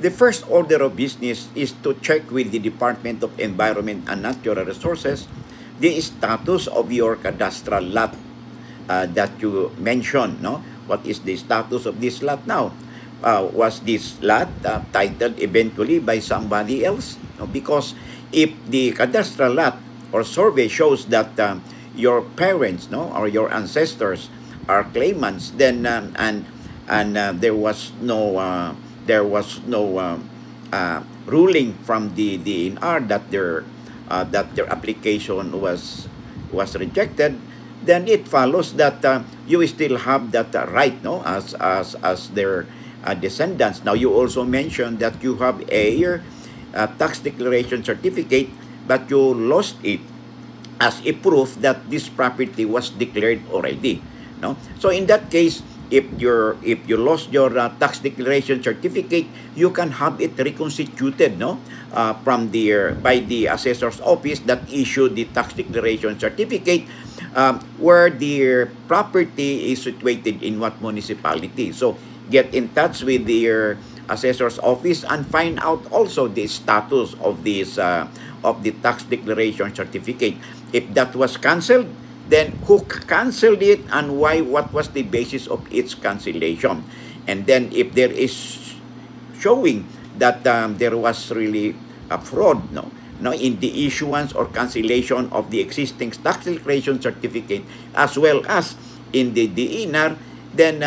the first order of business is to check with the Department of Environment and Natural Resources the status of your cadastral lot that you mentioned. No? What is the status of this lot now? Was this lot titled eventually by somebody else? No? Because if the cadastral lot or survey shows that your parents, no, or your ancestors are claimants, then there was no ruling from the DENR that their application was rejected, then it follows that you still have that right, no, as their descendants. Now, you also mentioned that you have a tax declaration certificate, but you lost it as a proof that this property was declared already. No, so in that case, if you lost your tax declaration certificate, you can have it reconstituted, no, from by the assessor's office that issued the tax declaration certificate, where the property is situated in what municipality. So get in touch with your assessor's office and find out also the status of this of the tax declaration certificate. If that was canceled, then who canceled it and why? What was the basis of its cancellation? And then if there is showing that there was really a fraud, no, in the issuance or cancellation of the existing tax declaration certificate as well as in the DENR, then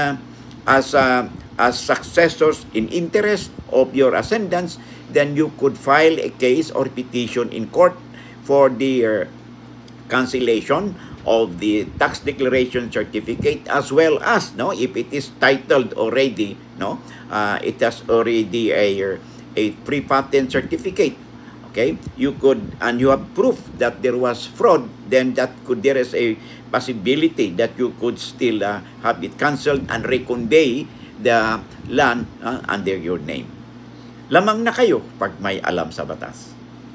as successors in interest of your ascendants, then you could file a case or petition in court for the cancellation of the tax declaration certificate, as well as, no, if it is titled already, no, it has already a pre-patent certificate. Okay, you could, and you have proof that there was fraud, then there is a possibility that you could still have it cancelled and reconvey the land under your name. Lamang na kayo pag may alam sa batas.